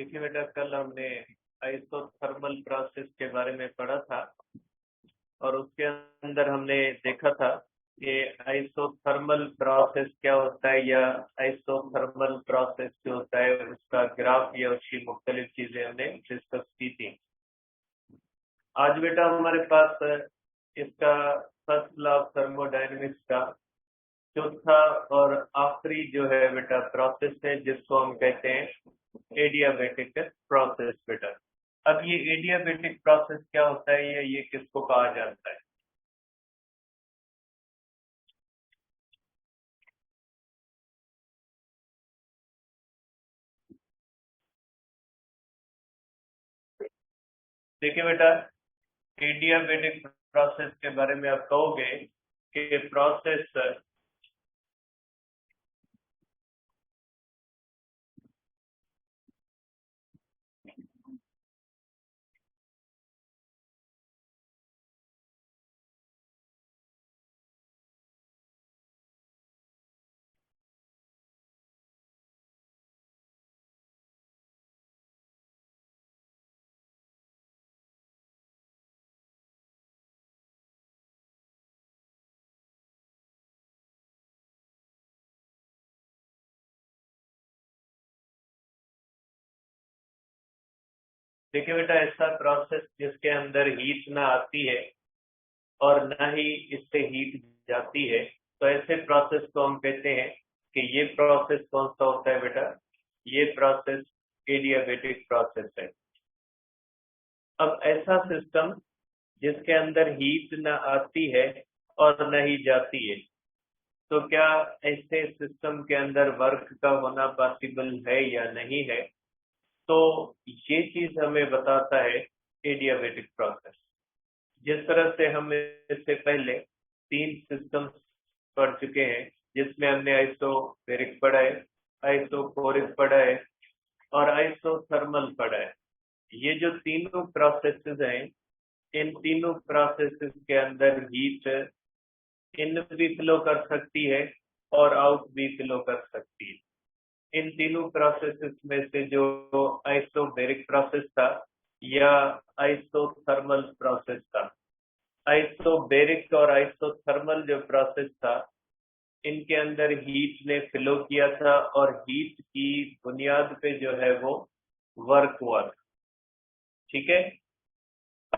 देखिए बेटा, कल हमने आइसोथर्मल प्रोसेस के बारे में पढ़ा था और उसके अंदर हमने देखा था कि आइसोथर्मल प्रोसेस क्या होता है या आइसोथर्मल प्रोसेस जो होता है उसका ग्राफ या उसकी मुख्तलिफ चीजें हमने डिस्कस की थी। आज बेटा हमारे पास इसका फर्स्ट लॉ ऑफ थर्मोडायनेमिक्स का चौथा और आखिरी जो है बेटा प्रोसेस है जिसको हम कहते हैं एडियाबेटिक प्रोसेस बेटा। अब ये एडियाबेटिक प्रोसेस क्या होता है या ये किसको कहा जाता है? देखिए बेटा, एडियाबेटिक प्रोसेस के बारे में आप कहोगे कि प्रोसेस देखिए बेटा, ऐसा प्रोसेस जिसके अंदर हीट ना आती है और ना ही इससे हीट जाती है, तो ऐसे प्रोसेस को हम कहते हैं कि ये प्रोसेस कौन सा होता है बेटा? ये प्रोसेस एडियाबेटिक प्रोसेस है। अब ऐसा सिस्टम जिसके अंदर हीट न आती है और न ही जाती है, तो क्या ऐसे सिस्टम के अंदर वर्क का होना पॉसिबल है या नहीं है? तो ये चीज हमें बताता है एडियाबेटिक प्रोसेस। जिस तरह से हम इससे पहले तीन सिस्टम पढ़ चुके हैं जिसमें हमने आइसोबैरिक पढ़ा है, आइसोकोरिक पढ़ा है और आइसोथर्मल पढ़ा है। ये जो तीनों प्रोसेसेस हैं, इन तीनों प्रोसेसेस के अंदर हीट इन भी फ्लो कर सकती है और आउट भी फ्लो कर सकती है। इन तीनों प्रोसेसेस में से जो आइसोबैरिक प्रोसेस था या आइसोथर्मल प्रोसेस था, आइसोबैरिक और आइसोथर्मल जो प्रोसेस था, इनके अंदर हीट ने फ्लो किया था और हीट की बुनियाद पे जो है वो वर्क हुआ था। ठीक है।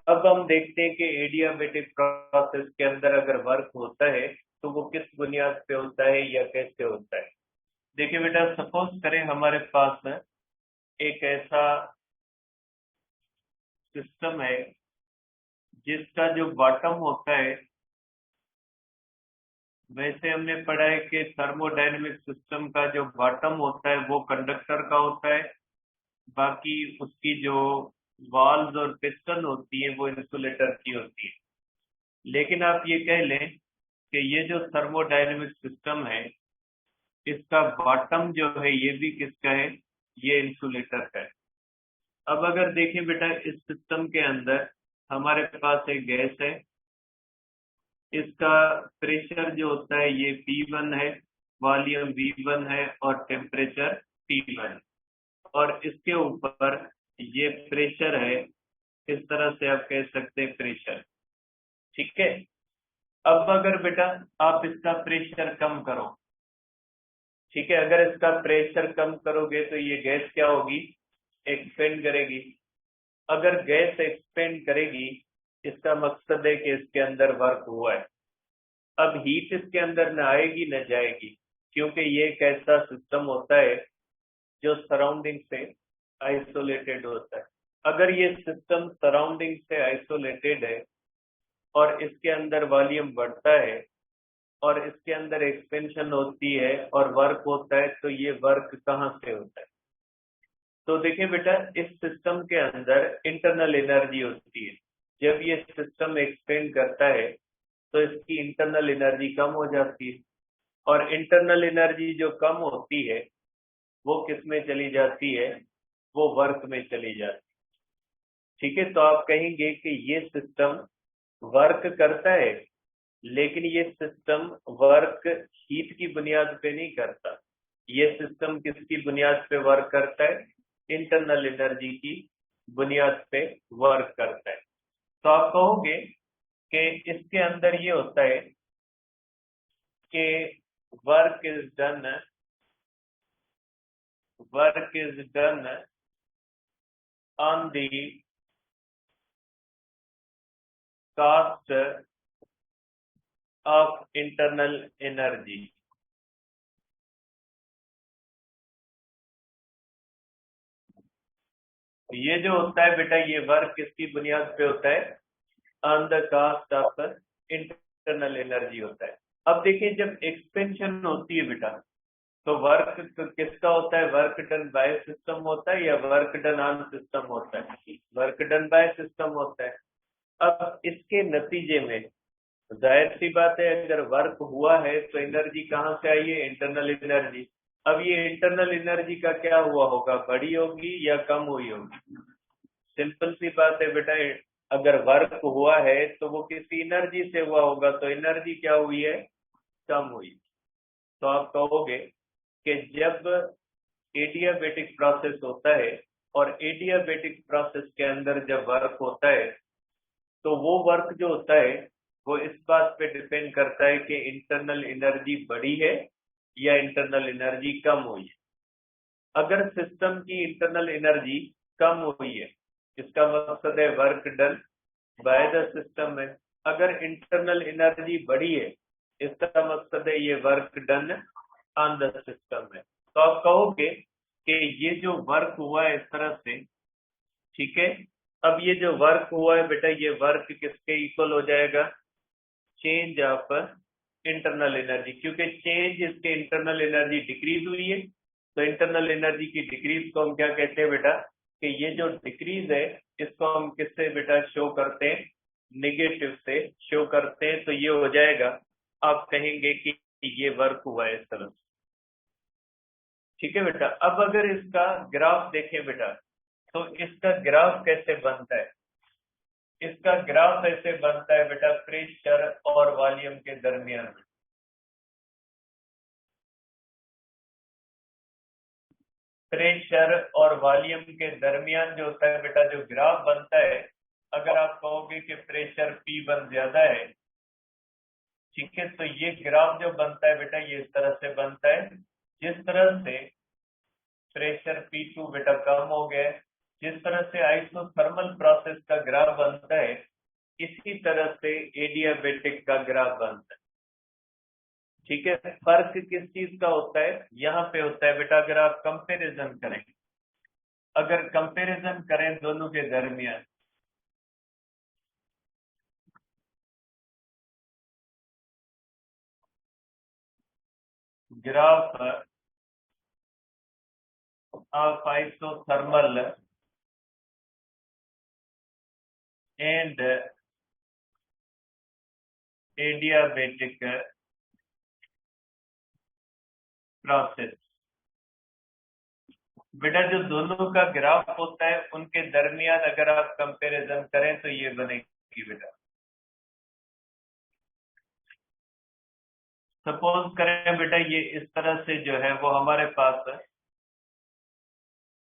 अब हम देखते हैं कि एडियाबेटिक प्रोसेस के अंदर अगर वर्क होता है तो वो किस बुनियाद पे होता है या कैसे होता है। देखिए बेटा, सपोज करें हमारे पास में एक ऐसा सिस्टम है जिसका जो बॉटम होता है, वैसे हमने पढ़ा है कि थर्मोडायनेमिक सिस्टम का जो बॉटम होता है वो कंडक्टर का होता है, बाकी उसकी जो वॉल्स और पिस्टन होती है वो इंसुलेटर की होती है। लेकिन आप ये कह लें कि ये जो थर्मोडायनेमिक सिस्टम है, इसका बॉटम जो है ये भी किसका है? ये इंसुलेटर का है। अब अगर देखें बेटा, इस सिस्टम के अंदर हमारे पास एक गैस है, इसका प्रेशर जो होता है ये P1 है, वॉल्यूम V1 है और टेम्परेचर T1, और इसके ऊपर ये प्रेशर है। इस तरह से आप कह सकते हैं प्रेशर। ठीक है। अब अगर बेटा आप इसका प्रेशर कम करो, ठीक है, अगर इसका प्रेशर कम करोगे तो ये गैस क्या होगी? एक्सपेंड करेगी। अगर गैस एक्सपेंड करेगी, इसका मकसद है कि इसके अंदर वर्क हुआ है। अब हीट इसके अंदर न आएगी न जाएगी, क्योंकि ये एक ऐसा सिस्टम होता है जो सराउंडिंग से आइसोलेटेड होता है। अगर ये सिस्टम सराउंडिंग से आइसोलेटेड है और इसके अंदर वॉल्यूम बढ़ता है और इसके अंदर एक्सपेंशन होती है और वर्क होता है, तो ये वर्क कहाँ से होता है? तो देखिए बेटा, इस सिस्टम के अंदर इंटरनल एनर्जी होती है। जब ये सिस्टम एक्सपेंड करता है तो इसकी इंटरनल एनर्जी कम हो जाती है, और इंटरनल एनर्जी जो कम होती है वो किस में चली जाती है? वो वर्क में चली जाती है। ठीक है। तो आप कहेंगे कि ये सिस्टम वर्क करता है, लेकिन ये सिस्टम वर्क हीट की बुनियाद पे नहीं करता। ये सिस्टम किसकी बुनियाद पे वर्क करता है? इंटरनल एनर्जी की बुनियाद पे वर्क करता है। तो आप कहोगे कि इसके अंदर ये होता है कि work is done on the cost of internal energy. ये जो होता है बेटा, ये वर्क किसकी बुनियाद पे होता है? On the cost of internal energy होता है। अब देखिए, जब एक्सपेंशन होती है बेटा, तो वर्क किसका होता है? वर्क डन बाय सिस्टम होता है या वर्क डन ऑन सिस्टम होता है? वर्क डन बाय सिस्टम होता है। अब इसके नतीजे में जाहिर सी बात है, अगर वर्क हुआ है तो एनर्जी कहाँ से आई है? Internal energy. अब ये इंटरनल एनर्जी का क्या हुआ होगा? बढ़ी होगी या कम हुई होगी? सिंपल सी बात है बेटा, अगर वर्क हुआ है तो वो किसी एनर्जी से हुआ होगा, तो एनर्जी क्या हुई है? कम हुई। तो आप कहोगे कि जब एडियाबेटिक प्रोसेस होता है और एडियाबेटिक प्रोसेस के अंदर जब वर्क होता है, तो वो वर्क जो होता है वो इस बात पे डिपेंड करता है कि इंटरनल एनर्जी बढ़ी है या इंटरनल एनर्जी कम हुई है। अगर सिस्टम की इंटरनल एनर्जी कम हुई है, इसका मकसद है work done by the system है। अगर इंटरनल एनर्जी बढ़ी है, इसका मकसद है ये work done on the system है। तो आप कहोगे कि ये जो वर्क हुआ है इस तरह से, ठीक है। अब ये जो वर्क हुआ है बेटा, ये वर्क किसके इक्वल हो जाएगा? चेंज ऑफ इंटरनल एनर्जी, क्योंकि चेंज इसके इंटरनल एनर्जी डिक्रीज हुई है। तो इंटरनल एनर्जी की डिक्रीज को हम क्या कहते हैं बेटा? कि ये जो डिक्रीज है इसको हम किससे बेटा शो करते हैं? निगेटिव से शो करते हैं। तो ये हो जाएगा, आप कहेंगे कि ये वर्क हुआ है इस तरह से। ठीक है बेटा। अब अगर इसका ग्राफ देखें बेटा, तो इसका ग्राफ कैसे बनता है? इसका ग्राफ ऐसे बनता है बेटा, प्रेशर और वॉल्यूम के दरमियान। प्रेशर और वॉल्यूम के दरमियान जो होता है बेटा, जो ग्राफ बनता है, अगर आप कहोगे कि प्रेशर P1 ज्यादा है, ठीक है, तो ये ग्राफ जो बनता है बेटा, ये इस तरह से बनता है। जिस तरह से प्रेशर P2 बेटा कम हो गया है, जिस तरह से आइसोथर्मल प्रोसेस का ग्राफ बनता है, इसी तरह से एडियाबेटिक का ग्राफ बनता है। ठीक है। फर्क किस चीज का होता है? यहाँ पे होता है बेटा, अगर आप कंपैरिजन करें, अगर कंपैरिजन करें दोनों के दरमियान, graph of isothermal and adiabatic process, बेटा जो दोनों का ग्राफ होता है उनके दरमियान अगर आप कंपैरिजन करें तो ये बनेगी बेटा। सपोज करें बेटा, ये इस तरह से जो है वो हमारे पास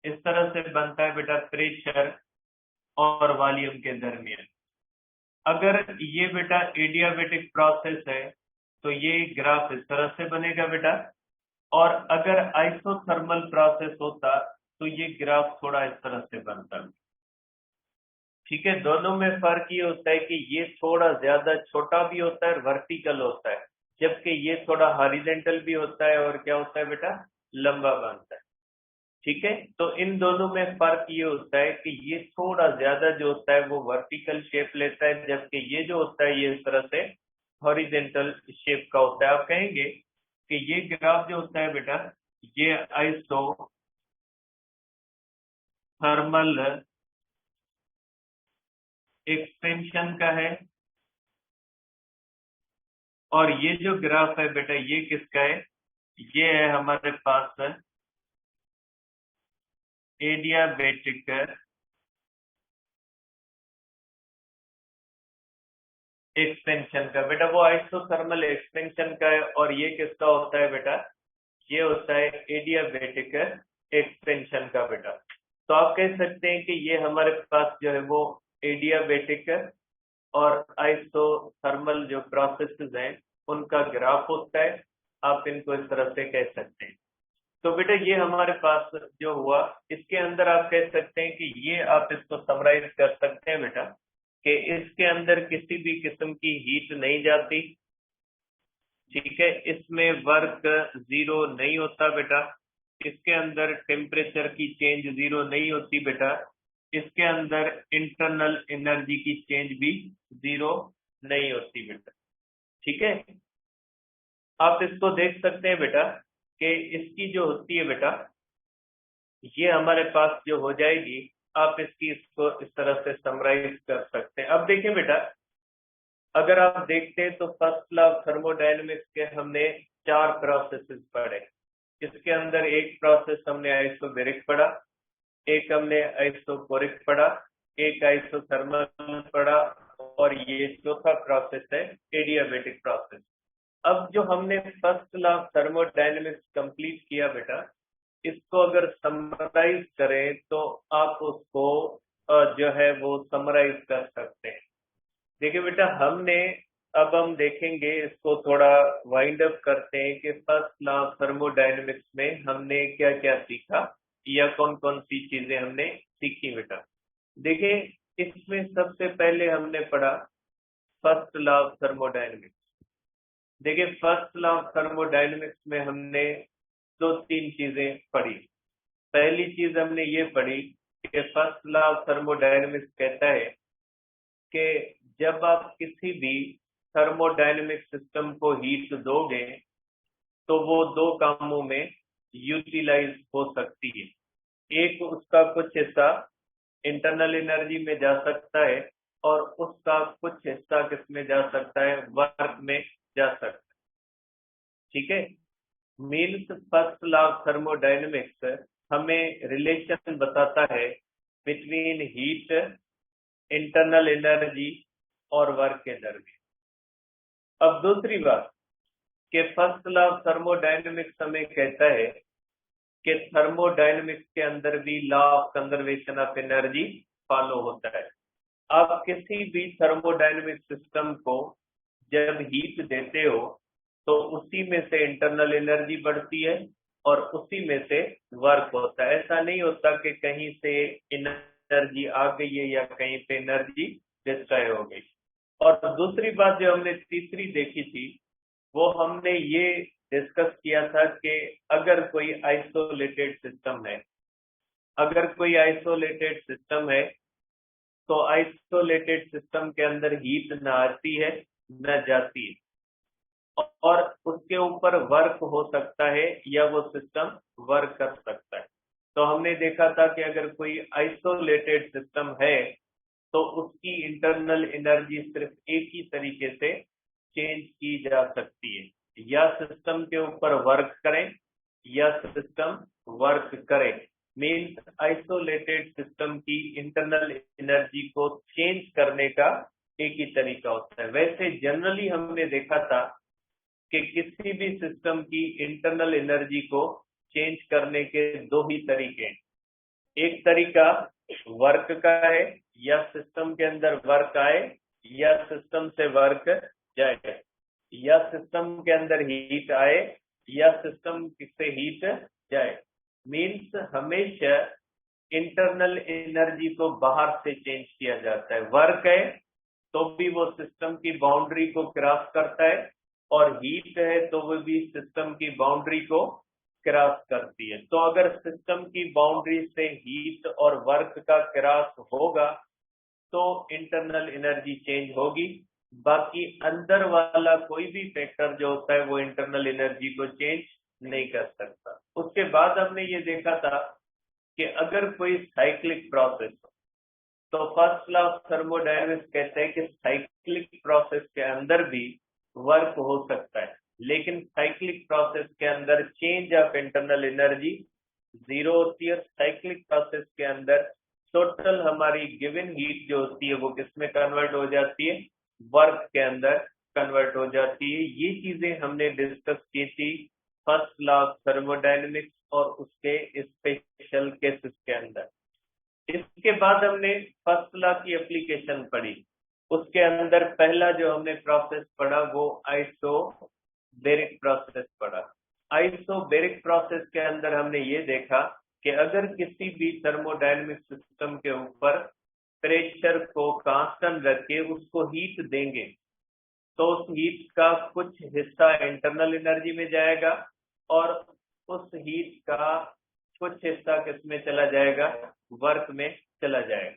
इस तरह से बनता है बेटा, प्रेशर और वॉल्यूम के दरमियान। अगर ये बेटा एडियाबेटिक प्रोसेस है तो ये ग्राफ इस तरह से बनेगा बेटा, और अगर आइसोथर्मल प्रोसेस होता तो ये ग्राफ थोड़ा इस तरह से बनता। ठीक है। दोनों में फर्क ये होता है कि ये थोड़ा ज्यादा छोटा भी होता है और वर्टिकल होता है, जबकि ये थोड़ा हॉरिजेंटल भी होता है और क्या होता है बेटा, लंबा बनता है। ठीक है। तो इन दोनों में फर्क ये होता है कि ये थोड़ा ज्यादा जो होता है वो वर्टिकल शेप लेता है, जबकि ये जो होता है ये इस तरह से हॉरिजेंटल शेप का होता है। आप कहेंगे कि ये ग्राफ जो होता है बेटा, ये आइसो थर्मल एक्सपेंशन का है, और ये जो ग्राफ है बेटा ये किसका है? ये है हमारे पास एडियाबेटिक एक्सपेंशन का। बेटा वो आइसोथर्मल एक्सपेंशन का है, और ये किसका होता है बेटा? ये होता है एडियाबेटिक एक्सपेंशन का बेटा। तो आप कह सकते हैं कि ये हमारे पास जो है वो एडियाबेटिक और आइसोथर्मल जो प्रोसेसेस हैं उनका ग्राफ होता है। आप इनको इस तरह से कह सकते हैं। तो बेटा ये हमारे पास जो हुआ, इसके अंदर आप कह सकते हैं कि ये आप इसको समराइज कर सकते हैं बेटा कि इसके अंदर किसी भी किस्म की हीट नहीं जाती, ठीक है। इसमें वर्क जीरो नहीं होता बेटा। इसके अंदर टेम्परेचर की चेंज जीरो नहीं होती बेटा। इसके अंदर इंटरनल एनर्जी की चेंज भी जीरो नहीं होती बेटा, ठीक है। आप इसको देख सकते हैं बेटा कि इसकी जो होती है बेटा, ये हमारे पास जो हो जाएगी, आप इसको इस तरह से समराइज कर सकते हैं। अब देखिए बेटा, अगर आप देखते हैं तो फर्स्ट लॉ ऑफ थर्मोडायनेमिक्स के हमने 4 प्रोसेसेस पढ़े। इसके अंदर एक प्रोसेस हमने आइसोबैरिक पढ़ा, एक हमने आइसोकोरिक पढ़ा, एक आइसोथर्मल पढ़ा, और ये चौथा प्रोसेस है एडियाबेटिक प्रोसेस। अब जो हमने first law of thermodynamics complete किया बेटा, इसको अगर समराइज करें तो आप उसको जो है वो समराइज कर सकते हैं। देखिए बेटा, अब हम देखेंगे, इसको थोड़ा वाइंड अप करते हैं कि फर्स्ट लॉ ऑफ थर्मोडायनेमिक्स में हमने क्या क्या सीखा या कौन कौन सी चीजें हमने सीखी बेटा। देखिए, इसमें सबसे पहले हमने पढ़ा फर्स्ट लॉ ऑफ थर्मोडायनेमिक्स। देखिए, फर्स्ट लॉ ऑफ थर्मोडायनेमिक्स में हमने 2-3 चीजें पढ़ी। पहली चीज हमने ये पढ़ी कि फर्स्ट लॉ ऑफ थर्मोडायनेमिक्स कहता है कि जब आप किसी भी थर्मोडायनेमिक सिस्टम को हीट दोगे तो वो 2 कामों में यूटिलाइज हो सकती है। एक, उसका कुछ हिस्सा इंटरनल एनर्जी में जा सकता है, और उसका कुछ हिस्सा किसमें जा सकता है, वर्क में जा सकता है, ठीक है। Means first law of thermodynamics हमें रिलेशन बताता है बिटवीन हीट, इंटरनल एनर्जी और वर्क एनर्जी। अब दूसरी बात कि फर्स्ट लॉ ऑफ थर्मोडायनेमिक्स हमें कहता है कि थर्मोडायनेमिक्स के अंदर भी law of conservation of energy follow होता है। आप किसी भी थर्मोडायनेमिक सिस्टम को जब हीट देते हो तो उसी में से इंटरनल एनर्जी बढ़ती है और उसी में से वर्क होता है। ऐसा नहीं होता कि कहीं से एनर्जी आ गई है या कहीं पे एनर्जी डिस्ट्रॉय हो गई। और दूसरी बात जो हमने तीसरी देखी थी, वो हमने ये डिस्कस किया था कि अगर कोई आइसोलेटेड सिस्टम है, अगर कोई आइसोलेटेड सिस्टम है तो आइसोलेटेड सिस्टम के अंदर हीट न आती है न जाती है, और उसके ऊपर वर्क हो सकता है या वो सिस्टम वर्क कर सकता है। तो हमने देखा था कि अगर कोई आइसोलेटेड सिस्टम है तो उसकी इंटरनल एनर्जी सिर्फ एक ही तरीके से चेंज की जा सकती है, या सिस्टम के ऊपर वर्क करें या सिस्टम वर्क करे। मीन्स आइसोलेटेड सिस्टम की इंटरनल एनर्जी को चेंज करने का एक ही तरीका होता है। वैसे जनरली हमने देखा था कि किसी भी सिस्टम की इंटरनल एनर्जी को चेंज करने के 2 ही तरीके हैं। एक तरीका वर्क का है, या सिस्टम के अंदर वर्क आए या सिस्टम से वर्क जाए, या सिस्टम के अंदर हीट आए या सिस्टम से हीट जाए। मीन्स हमेशा इंटरनल एनर्जी को बाहर से चेंज किया जाता है। वर्क है तो भी वो सिस्टम की बाउंड्री को क्रॉस करता है, और हीट है तो वो भी सिस्टम की बाउंड्री को क्रॉस करती है। तो अगर सिस्टम की बाउंड्री से हीट और वर्क का क्रॉस होगा तो इंटरनल एनर्जी चेंज होगी। बाकी अंदर वाला कोई भी फैक्टर जो होता है वो इंटरनल एनर्जी को चेंज नहीं कर सकता। उसके बाद हमने ये देखा था कि अगर कोई साइक्लिक प्रोसेस हो तो फर्स्ट लॉ ऑफ थर्मोडायनेमिक्स कहते हैं कि साइक्लिक प्रोसेस के अंदर भी वर्क हो सकता है, लेकिन साइक्लिक प्रोसेस के अंदर change of internal energy zero होती है। साइक्लिक प्रोसेस के अंदर टोटल हमारी गिवन हीट जो होती है वो किसमें कन्वर्ट हो जाती है, वर्क के अंदर कन्वर्ट हो जाती है। ये चीजें हमने डिस्कस की थी फर्स्ट लॉ ऑफ थर्मोडायनेमिक्स और उसके स्पेशल केसेस के अंदर। इसके बाद हमने फर्स्ट लॉ की एप्लीकेशन पढ़ी। उसके अंदर पहला जो हमने प्रोसेस पढ़ा वो आइसोबैरिक प्रोसेस पढ़ा। आइसोबैरिक प्रोसेस के अंदर हमने ये देखा कि अगर किसी भी थर्मोडायनेमिक सिस्टम के ऊपर प्रेशर को कांस्टेंट रख के उसको हीट देंगे तो उस हीट का कुछ हिस्सा इंटरनल एनर्जी में जाएगा और उस हीट का कुछ हिस्सा किसमें चला जाएगा, वर्क में चला जाएगा।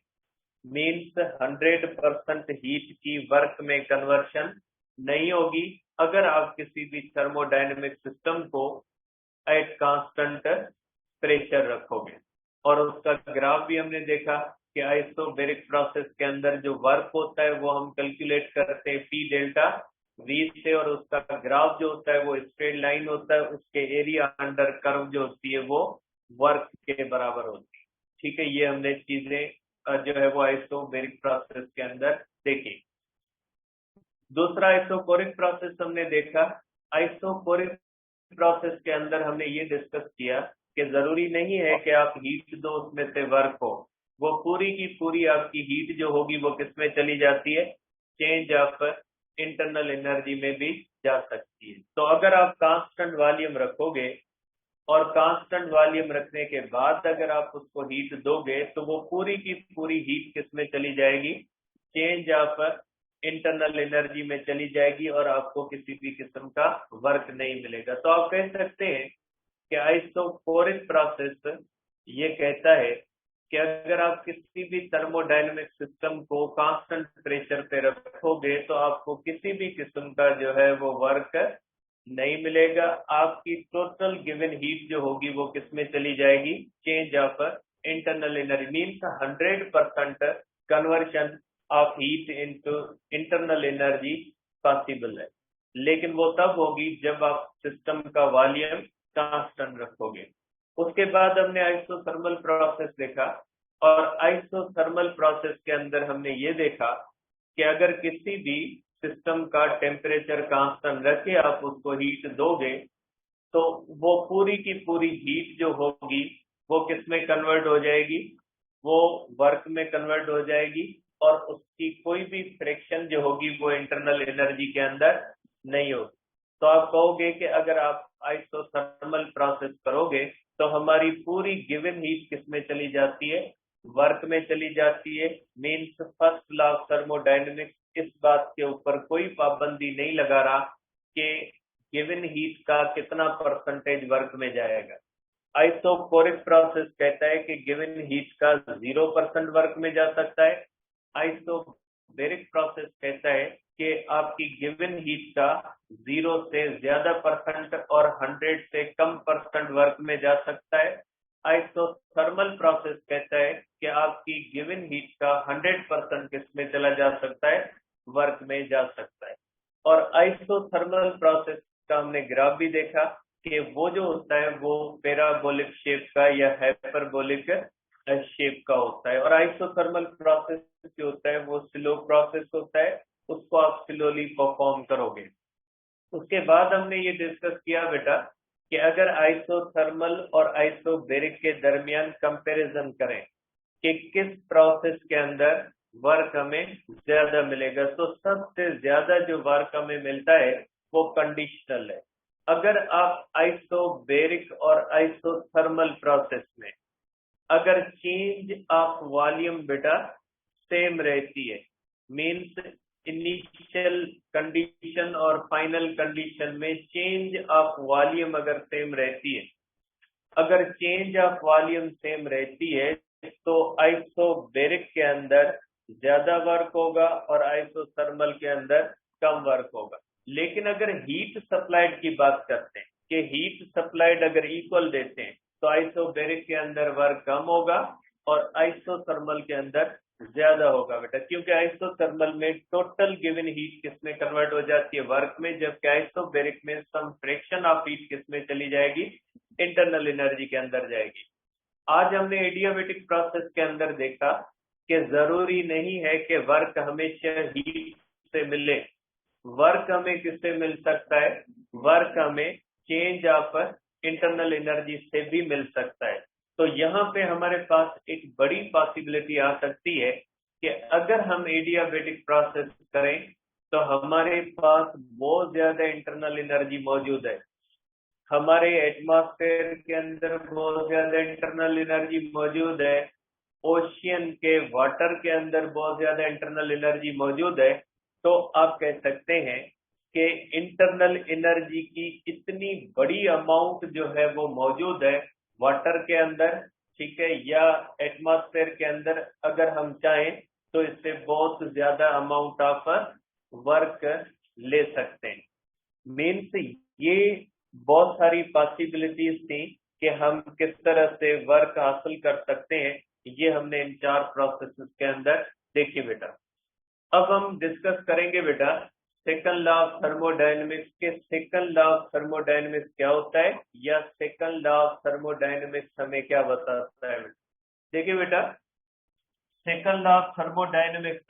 मीन्स 100% हीट की वर्क में कन्वर्शन नहीं होगी अगर आप किसी भी थर्मोडायनेमिक सिस्टम को एट कांस्टेंट प्रेशर रखोगे। और उसका ग्राफ भी हमने देखा कि आइसोबैरिक प्रोसेस के अंदर जो वर्क होता है वो हम कैलकुलेट करते हैं पी डेल्टा वी से, और उसका ग्राफ जो होता है वो स्ट्रेट लाइन होता है, उसके एरिया अंडर कर्व जो होती है वो वर्क के बराबर होती है। ठीक है, ये हमने चीजें जो है वो आइसोबैरिक प्रोसेस के अंदर देखी। दूसरा आइसोकोरिक प्रोसेस हमने देखा। आइसोकोरिक प्रोसेस के अंदर हमने ये डिस्कस किया कि जरूरी नहीं है कि आप हीट दो उसमें से वर्क हो, वो पूरी की पूरी आपकी हीट जो होगी वो किसमें चली जाती है, चेंज ऑफ इंटरनल एनर्जी में भी जा सकती है। तो अगर आप कांस्टेंट वॉल्यूम रखोगे और कांस्टेंट वॉल्यूम रखने के बाद अगर आप उसको हीट दोगे तो वो पूरी की पूरी हीट किसमें चली जाएगी, चेंज ऑफ इंटरनल एनर्जी में चली जाएगी और आपको किसी भी किस्म का वर्क नहीं मिलेगा। तो आप कह सकते हैं कि आइसोकोरिक प्रोसेस ये कहता है कि अगर आप किसी भी थर्मोडायनेमिक सिस्टम को कांस्टेंट प्रेशर पे रखोगे तो आपको किसी भी किस्म का जो है वो वर्क नहीं मिलेगा। आपकी टोटल गिवन हीट जो होगी वो किसमें चली जाएगी, change of internal energy. Means 100% conversion of heat into internal energy possible है, लेकिन वो तब होगी जब आप सिस्टम का वॉल्यूम कांस्टेंट रखोगे। उसके बाद हमने आइसोथर्मल प्रोसेस देखा, और आइसोथर्मल प्रोसेस के अंदर हमने ये देखा कि अगर किसी भी सिस्टम का टेम्परेचर कांस्टेंट रख के आप उसको हीट दोगे तो वो पूरी की पूरी हीट जो होगी वो किस में कन्वर्ट हो जाएगी, वो वर्क में कन्वर्ट हो जाएगी, और उसकी कोई भी फ्रैक्शन जो होगी वो इंटरनल एनर्जी के अंदर नहीं होगी। तो आप कहोगे कि अगर आप आइसोथर्मल प्रोसेस करोगे तो हमारी पूरी गिवन हीट किस में चली जाती है, वर्क में चली जाती है। Means first law of thermodynamics इस बात के ऊपर कोई पाबंदी नहीं लगा रहा कि गिवन हीट का कितना परसेंटेज वर्क में जाएगा। आइसोकोरिक प्रोसेस कहता है कि गिवन हीट का 0% वर्क में जा सकता है। आइसोबैरिक प्रोसेस कहता है कि आपकी गिवन हीट का 0 से ज्यादा परसेंट और 100 से कम परसेंट वर्क में जा सकता है। आइसोथर्मल प्रोसेस कहता है कि आपकी गिवन हीट का 100% किसमें चला जा सकता है, वर्क में जा सकता है। और आइसोथर्मल प्रोसेस का हमने ग्राफ भी देखा कि वो जो होता है वो पैराबोलिक शेप का या हाइपरबोलिक शेप का होता है, और आइसोथर्मल प्रोसेस जो होता है वो स्लो प्रोसेस होता है, उसको आप स्लोली परफॉर्म करोगे। उसके बाद हमने ये डिस्कस किया बेटा कि अगर आइसोथर्मल और आइसोबैरिक के दरमियान कंपैरिजन करें कि किस प्रोसेस के अंदर वर्क हमें ज्यादा मिलेगा, तो सबसे ज्यादा जो वर्क हमें मिलता है वो कंडीशनल है। अगर आप आइसोबैरिक और आइसोथर्मल प्रोसेस में अगर चेंज ऑफ वॉल्यूम बेटा सेम रहती है, मीन्स इनिशियल कंडीशन और फाइनल कंडीशन में चेंज ऑफ वॉल्यूम अगर सेम रहती है, अगर चेंज ऑफ वॉल्यूम सेम रहती है तो आइसोबैरिक के अंदर ज्यादा वर्क होगा और आइसोथर्मल के अंदर कम वर्क होगा। लेकिन अगर हीट सप्लाइड की बात करते हैं कि हीट सप्लाइड अगर इक्वल देते हैं तो आइसोबैरिक के अंदर वर्क कम होगा और आइसोथर्मल के अंदर ज्यादा होगा बेटा, क्योंकि आइसोथर्मल में टोटल गिवन हीट किसमें कन्वर्ट हो जाती है, वर्क में, जबकि आइसोबैरिक में सम फ्रैक्शन ऑफ हीट किसमें चली जाएगी, इंटरनल एनर्जी के अंदर जाएगी। आज हमने एडियाबैटिक प्रोसेस के अंदर देखा कि जरूरी नहीं है कि वर्क हमेशा हीट से मिले। वर्क हमें किससे मिल सकता है, वर्क हमें चेंज ऑफ इंटरनल एनर्जी से भी मिल सकता है। तो यहाँ पे हमारे पास एक बड़ी पॉसिबिलिटी आ सकती है कि अगर हम एडियाबेटिक प्रोसेस करें तो हमारे पास बहुत ज्यादा इंटरनल एनर्जी मौजूद है, हमारे एटमॉस्फेयर के अंदर बहुत ज्यादा इंटरनल एनर्जी मौजूद है, ओशियन के वाटर के अंदर बहुत ज्यादा इंटरनल एनर्जी मौजूद है। तो आप कह सकते हैं कि इंटरनल एनर्जी की इतनी बड़ी अमाउंट जो है वो मौजूद है वाटर के अंदर, ठीक है, या एटमॉस्फेयर के अंदर, अगर हम चाहें तो इससे बहुत ज्यादा अमाउंट ऑफ वर्क ले सकते हैं। मीन्स ये बहुत सारी पॉसिबिलिटीज थी कि हम किस तरह से वर्क हासिल कर सकते हैं, ये हमने इन चार प्रोसेसेस के अंदर देखी बेटा। अब हम डिस्कस करेंगे बेटा सेकंड लॉ ऑफ थर्मोडायनेमिक्स के। सेकंड लॉ ऑफ थर्मोडायनेमिक्स क्या होता है या सेकंड लॉ ऑफ थर्मोडायनेमिक्स हमें क्या बताता है बेटा। देखिए बेटा, second law of thermodynamics,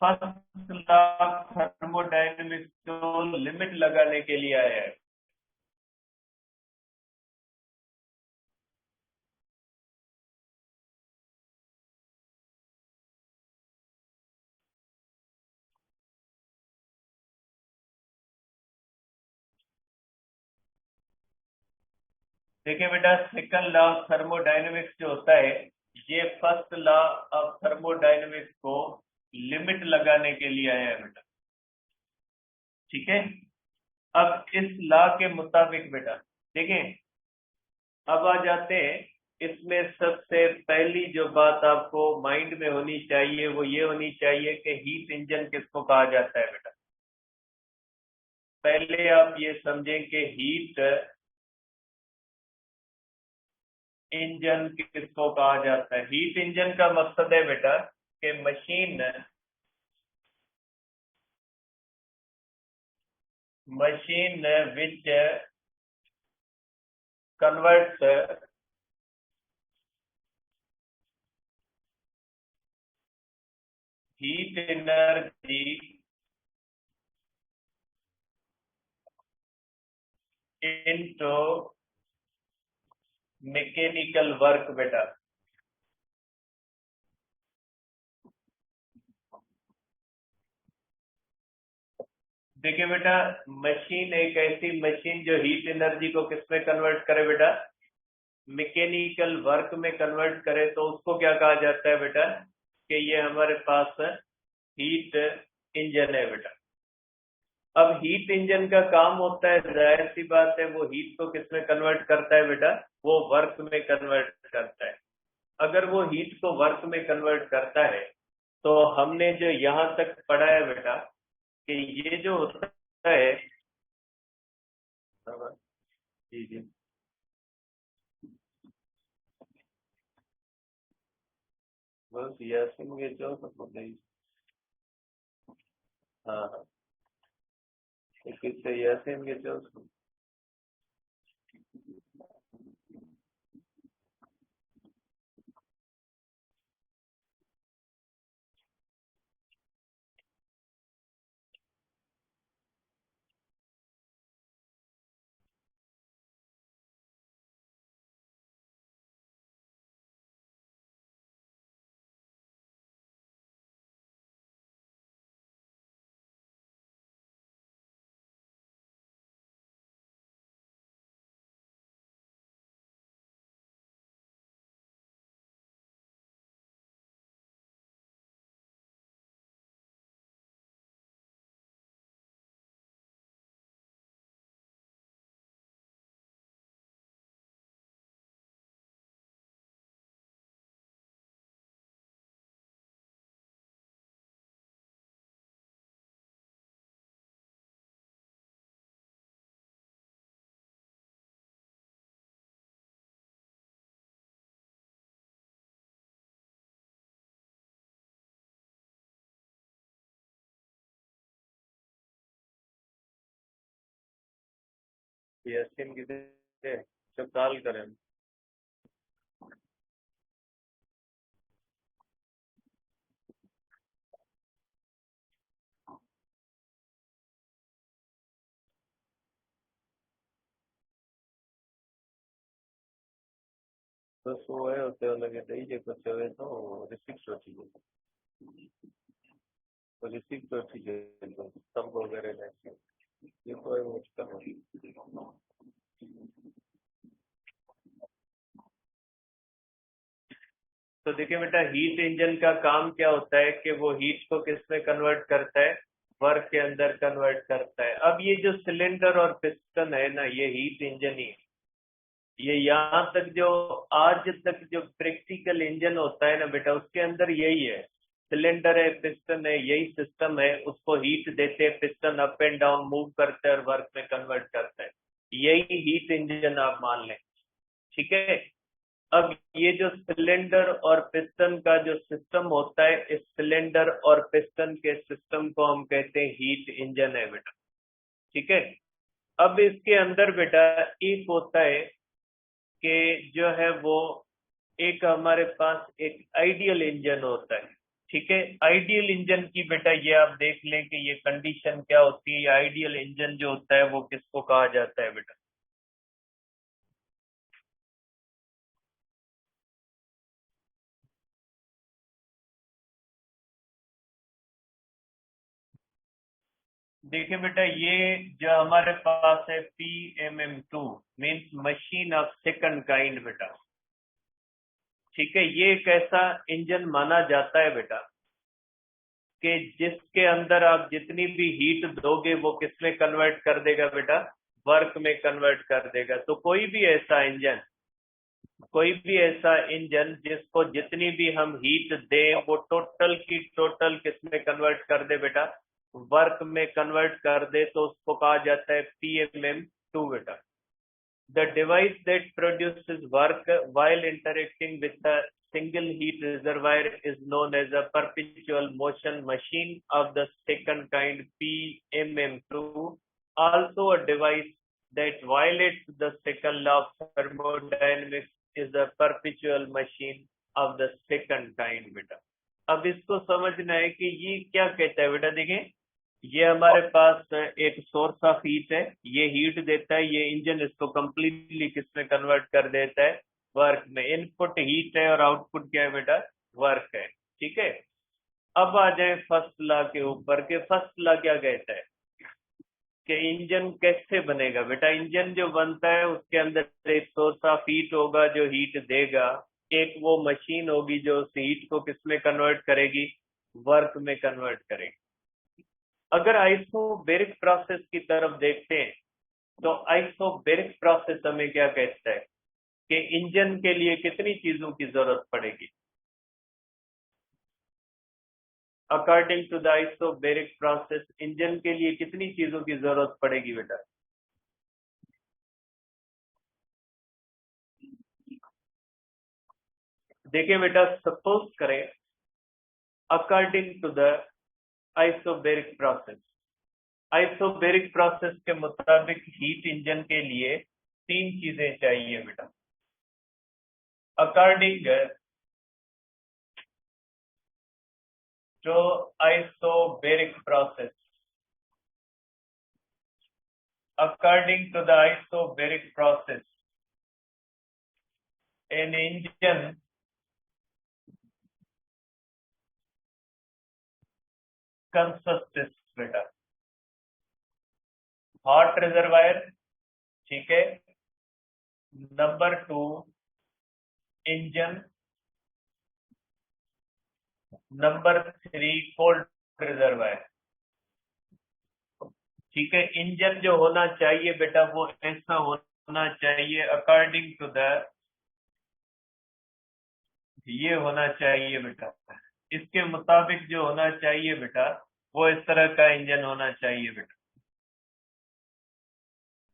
first law of thermodynamics को लिमिट लगाने के लिए आया है। देखिए बेटा, सेकंड लॉ ऑफ थर्मोडायनेमिक्स जो होता है ये फर्स्ट लॉ ऑफ थर्मोडायनेमिक्स को लिमिट लगाने के लिए आया है बेटा, ठीक है। अब इस लॉ के मुताबिक बेटा देखें, अब आ जाते हैं इसमें सबसे पहली जो बात आपको माइंड में होनी चाहिए वो ये होनी चाहिए कि हीट इंजन किसको कहा जाता है बेटा। पहले आप ये समझें कि हीट इंजन किसको कहा जाता है। हीट इंजन का मकसद है बेटा कि machine which converts heat energy into mechanical work बेटा। देखिए बेटा, मशीन एक ऐसी मशीन जो हीट एनर्जी को किसमें कन्वर्ट करे बेटा, मैकेनिकल वर्क में कन्वर्ट करे, तो उसको क्या कहा जाता है बेटा कि ये हमारे पास हीट इंजन है बेटा। अब हीट इंजन का काम होता है, जाहिर सी बात है, वो हीट को किसमें कन्वर्ट करता है बेटा, वो वर्क में कन्वर्ट करता है। अगर वो हीट को वर्क में कन्वर्ट करता है तो हमने जो यहाँ तक पढ़ा है बेटा कि ये जो होता है, जी जी, बस यासिन के जो सब नहीं, हाँ हाँ, किससे यासिन के जो यासिन की जो कॉल करें। तो શું હોય તો લગે દઈ જે कुछ હવે તો રિસિપ્ટ ઓછી છે तो રિસિપ્ટ ઓછી છે સ્તંભ વગેરે રહેશે ये तो है मुश्किल तो देखिए बेटा हीट इंजन का काम क्या होता है कि वो हीट को किस में कन्वर्ट करता है, वर्क के अंदर कन्वर्ट करता है। अब ये जो सिलेंडर और पिस्टन है ना, ये हीट इंजन ही है। ये यहाँ तक जो आज तक जो प्रैक्टिकल इंजन होता है ना बेटा, उसके अंदर यही है, सिलेंडर है, पिस्टन है, यही सिस्टम है। उसको हीट देते हैं, piston up and down move करता है और वर्क में कन्वर्ट करता है। यही हीट इंजन आप मान लें, ठीक है। अब ये जो सिलेंडर और पिस्टन का जो सिस्टम होता है, इस सिलेंडर और पिस्टन के सिस्टम को हम कहते हैं हीट इंजन है बेटा, ठीक है। अब इसके अंदर बेटा एक होता है कि जो है वो एक हमारे पास एक आइडियल इंजन होता है, ठीक है। आइडियल इंजन की बेटा ये आप देख लें कि ये कंडीशन क्या होती है। ये आइडियल इंजन जो होता है वो किसको कहा जाता है बेटा? देखिए बेटा ये जो हमारे पास है PMM2 means machine of second kind बेटा, ठीक है। ये एक ऐसा इंजन माना जाता है बेटा कि जिसके अंदर आप जितनी भी हीट दोगे वो किसमें कन्वर्ट कर देगा बेटा? वर्क में कन्वर्ट कर देगा। तो कोई भी ऐसा इंजन जिसको जितनी भी हम हीट दें वो टोटल की टोटल किसमें कन्वर्ट कर दे बेटा? वर्क में कन्वर्ट कर दे, तो उसको कहा जाता है PMM2 बेटा। The device that produces work while interacting with a single heat reservoir is known as a perpetual motion machine of the second kind PMM2. Also a device that violates the second law of thermodynamics is a perpetual machine of the second kind बेटा। अब इसको समझना है कि ये क्या कहता है बेटा। देखें ये हमारे पास एक सोर्स ऑफ हीट है, ये हीट देता है, ये इंजन इसको कंप्लीटली किसमें कन्वर्ट कर देता है? वर्क में। इनपुट हीट है और आउटपुट क्या है बेटा? वर्क है, ठीक है। अब आ जाए फर्स्ट लॉ के ऊपर के फर्स्ट लॉ क्या कहता है कि इंजन कैसे बनेगा बेटा? इंजन जो बनता है उसके अंदर एक सोर्स ऑफ हीट होगा जो हीट देगा, एक वो मशीन होगी जो उस हीट को किसमें कन्वर्ट करेगी? वर्क में कन्वर्ट करेगी। अगर आइसोबैरिक प्रोसेस की तरफ देखते हैं तो आइसोबैरिक प्रोसेस हमें क्या कहता है कि इंजन के लिए कितनी चीजों की जरूरत पड़ेगी? According to the isobaric process engine के लिए कितनी चीजों की जरूरत पड़ेगी बेटा? देखिए बेटा सपोज करें according to the isobaric process के मुताबिक हीट इंजन के लिए तीन चीजें चाहिए बेटा। According to isobaric process, according to the isobaric process an engine consists बेटा हॉट रिजर्वायर, ठीक है। Number 2 engine, number 3 cold reservoir, ठीक है। इंजन जो होना चाहिए बेटा वो ऐसा होना चाहिए अकॉर्डिंग टू द, ये होना चाहिए बेटा, इसके मुताबिक जो होना चाहिए बेटा वो इस तरह का इंजन होना चाहिए बेटा।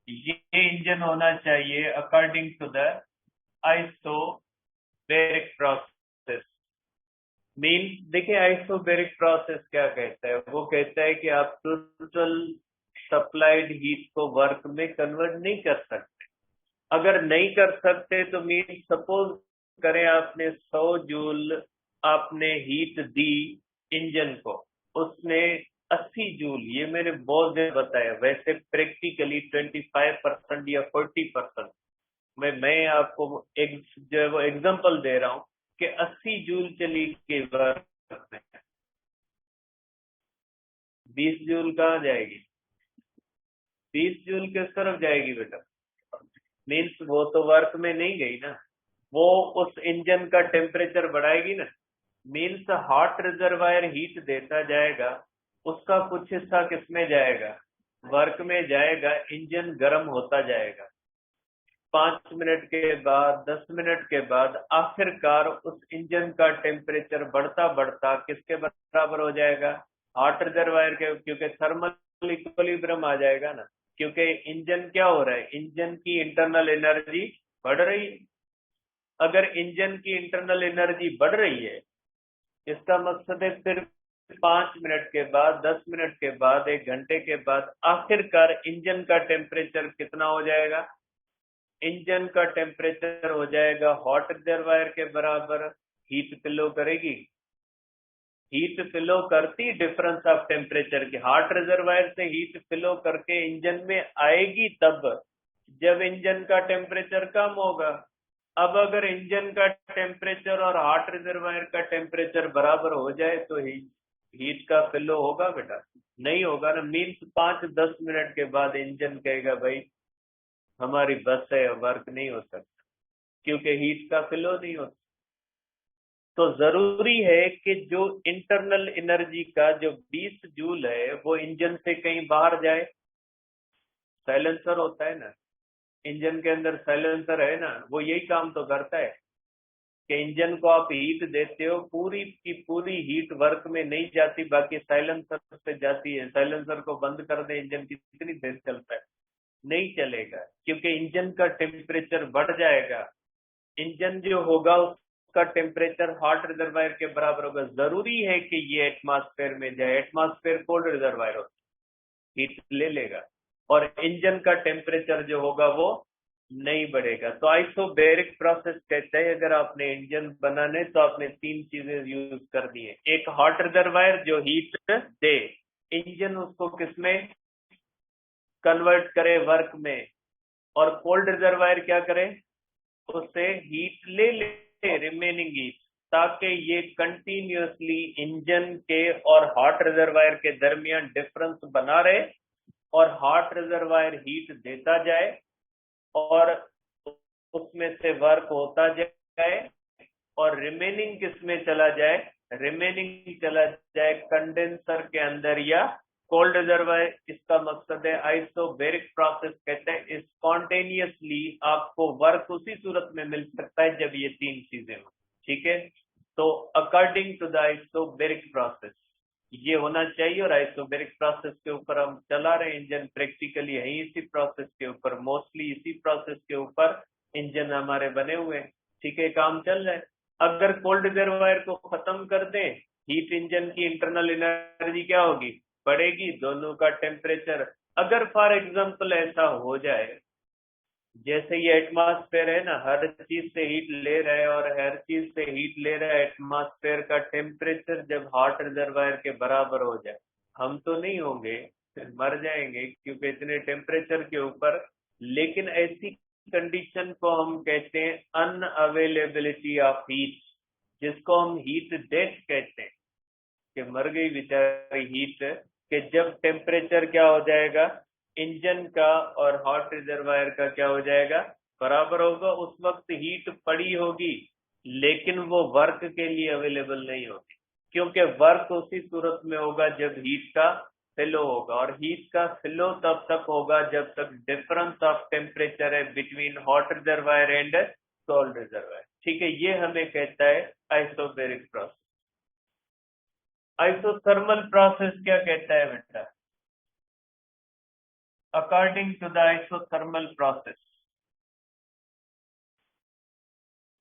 ये इंजन होना चाहिए according to the isobaric process. Means देखिए आइसोबैरिक प्रोसेस क्या कहता है? वो कहता है कि आप टोटल सप्लाइड हीट को वर्क में कन्वर्ट नहीं कर सकते। अगर नहीं कर सकते तो मीन्स सपोज करें आपने 100 जूल आपने हीट दी इंजन को, उसने 80 जूल, ये मैंने बहुत देर बताया, वैसे प्रैक्टिकली 25% या 40% मैं आपको एक जो है वो एग्जांपल दे रहा हूं कि 80 जूल चली के वर्क में 20 जूल कहाँ जाएगी? 20 जूल किस तरफ जाएगी बेटा? मीन्स वो तो वर्क में नहीं गई ना, वो उस इंजन का टेम्परेचर बढ़ाएगी ना। मीन्स हॉट रिजर्वायर हीट देता जाएगा, उसका कुछ हिस्सा किसमें जाएगा? वर्क में जाएगा, इंजन गर्म होता जाएगा। 5 मिनट के बाद, 10 मिनट के बाद आखिरकार उस इंजन का टेम्परेचर बढ़ता बढ़ता किसके बराबर हो जाएगा? हॉट रिजर्वायर के, क्योंकि थर्मल इक्विलिब्रियम आ जाएगा ना। क्योंकि इंजन क्या हो रहा है, इंजन की इंटरनल एनर्जी बढ़ रही है। अगर इंजन की इंटरनल एनर्जी बढ़ रही है, इसका मकसद है फिर 5 मिनट के बाद, 10 मिनट के बाद, 1 घंटे के बाद आखिरकार इंजन का टेम्परेचर कितना हो जाएगा? इंजन का टेम्परेचर हो जाएगा हॉट रिजर्वायर के बराबर। हीट फ्लो करेगी, हीट फ्लो करती डिफरेंस ऑफ टेम्परेचर की। हॉट रिजर्वायर से हीट फ्लो करके इंजन में आएगी तब जब इंजन का टेम्परेचर कम होगा। अब अगर इंजन का टेम्परेचर और हॉट रिजर्वायर का टेम्परेचर बराबर हो जाए तो हीट का फ्लो होगा बेटा? नहीं होगा ना। मीन्स 5-10 मिनट के बाद इंजन कहेगा भाई हमारी बस है, वर्क नहीं हो सकता, क्योंकि हीट का फ्लो नहीं होता। तो जरूरी है कि जो इंटरनल एनर्जी का जो 20 जूल है वो इंजन से कहीं बाहर जाए। साइलेंसर होता है ना, इंजन के अंदर साइलेंसर है ना, वो यही काम तो करता है कि इंजन को आप हीट देते हो, पूरी की पूरी हीट वर्क में नहीं जाती, बाकी साइलेंसर पे जाती है। साइलेंसर को बंद कर दे, इंजन कितनी देर चलता है? नहीं चलेगा, क्योंकि इंजन का टेम्परेचर बढ़ जाएगा। इंजन जो होगा उसका टेम्परेचर हॉट रिजर्वायर के बराबर होगा। जरूरी है कि ये एटमॉस्फेयर में जाए, एटमॉस्फेयर कोल्ड रिजर्वायर होता है, हीट ले लेगा, और इंजन का टेम्परेचर जो होगा वो नहीं बढ़ेगा। तो आइसोबैरिक प्रोसेस कहते हैं अगर आपने इंजन बनाने तो आपने 3 चीजें यूज करनी है। एक हॉट रिजर्वायर जो हीट दे, इंजन उसको किसमें कन्वर्ट करे? वर्क में। और कोल्ड रिजर्वायर क्या करे? उससे हीट ले ले, रिमेनिंग हीट, ताकि ये कंटिन्यूअसली इंजन के और हॉट रिजर्वायर के दरमियान डिफरेंस बना रहे, और हॉट रिजर्वायर हीट देता जाए और उसमें से वर्क होता जाए, और रिमेनिंग किस में चला जाए? रिमेनिंग चला जाए कंडेंसर के अंदर या कोल्ड रिजर्वायर। इसका मकसद है आइसोबैरिक प्रोसेस कहते हैं। स्पॉन्टेनियसली आपको वर्क उसी सूरत में मिल सकता है जब ये 3 चीजें हो। ठीक है, तो according to the isobaric process ये होना चाहिए। और आइसोबैरिक प्रोसेस के ऊपर हम चला रहे हैं इंजन, प्रैक्टिकली यही इसी प्रोसेस के ऊपर, मोस्टली इसी प्रोसेस के ऊपर इंजन हमारे बने हुए हैं। ठीक है, काम चल रहा है। अगर कोल्ड रिजर्वायर को खत्म कर दें, हीट इंजन की इंटरनल एनर्जी क्या होगी? बढ़ेगी, दोनों का टेम्परेचर। अगर फॉर एग्जांपल ऐसा हो जाए जैसे ये एटमॉस्फेयर है ना, हर चीज से हीट ले रहा है और हर चीज से हीट ले रहा है, एटमॉस्फेयर का टेम्परेचर जब हॉट रिजर्वायर के बराबर हो जाए, हम तो नहीं होंगे, मर जाएंगे क्योंकि इतने टेम्परेचर के ऊपर। लेकिन ऐसी कंडीशन को हम कहते हैं अनअवेलेबिलिटी ऑफ हीट, जिसको हम हीट डेथ कहते हैं, कि मर गई बेचारी हीट। कि जब टेम्परेचर क्या हो जाएगा, इंजन का और हॉट रिजर्वायर का क्या हो जाएगा? बराबर होगा। उस वक्त हीट पड़ी होगी, लेकिन वो वर्क के लिए अवेलेबल नहीं होगी, क्योंकि वर्क उसी सूरत में होगा जब हीट का फ्लो होगा। और हीट का फ्लो तब तक होगा जब तक डिफरेंस ऑफ टेम्परेचर है between hot reservoir and cold reservoir. ठीक है, ये हमें कहता है आइसोबैरिक प्रोसेस। आइसोथर्मल प्रोसेस क्या कहता है बेटा? According to the isothermal process,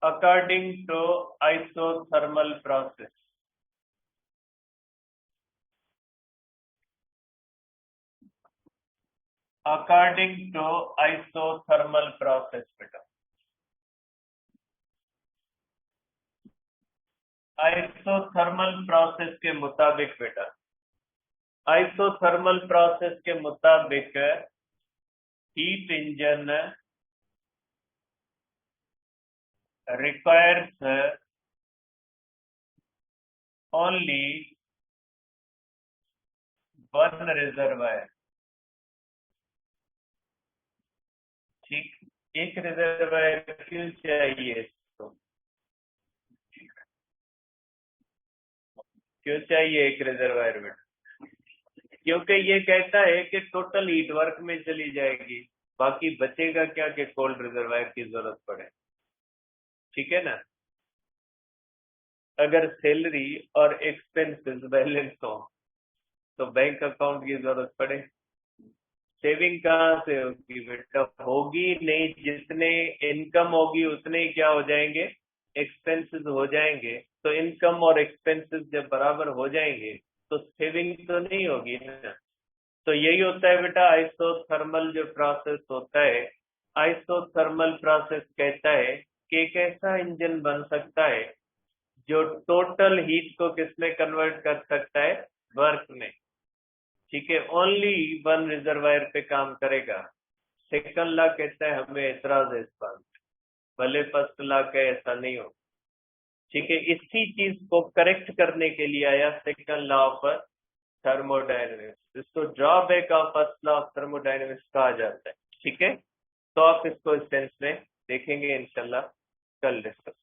according to isothermal process, according to isothermal process बेटा, आइसोथर्मल प्रोसेस के मुताबिक बेटा, आइसोथर्मल प्रोसेस के मुताबिक heat engine requires only one reservoir. ठीक, एक रिजर्वायर क्यों चाहिए इसको? क्यों चाहिए एक रिजर्वायर में? क्योंकि ये कहता है कि टोटल हीट वर्क में चली जाएगी, बाकी बचेगा क्या कि कोल्ड रिजर्वायर की जरूरत पड़े। ठीक है ना? अगर सैलरी और एक्सपेंसेस बैलेंस हो तो बैंक अकाउंट की जरूरत पड़े। सेविंग कहाँ से होगी बेटा? होगी नहीं, जितने इनकम होगी उतने ही क्या हो जाएंगे, एक्सपेंसेस हो जाएंगे। तो इनकम और एक्सपेंसेस जब बराबर हो जाएंगे तो सेविंग तो नहीं होगी ना। तो यही होता है बेटा आइसोथर्मल जो प्रोसेस होता है। आइसोथर्मल प्रोसेस कहता है कि एक ऐसा इंजन बन सकता है जो टोटल हीट को किसमें कन्वर्ट कर सकता है, वर्क में। ठीक है, ओनली वन रिजर्वायर पे काम करेगा। सेकंड लॉ कहता है हमें एतराज है इस बात पे, भले फर्स्ट लॉ का ऐसा नहीं हो। ठीक है, इसी चीज को करेक्ट करने के लिए आया सेकंड लॉ ऑफ थर्मोडायनेमिक्स। इसको drawback of first law of thermodynamics कहा जाता है। ठीक है, तो आप इसको इस सेंस में देखेंगे इंशाल्लाह कल डिस्कस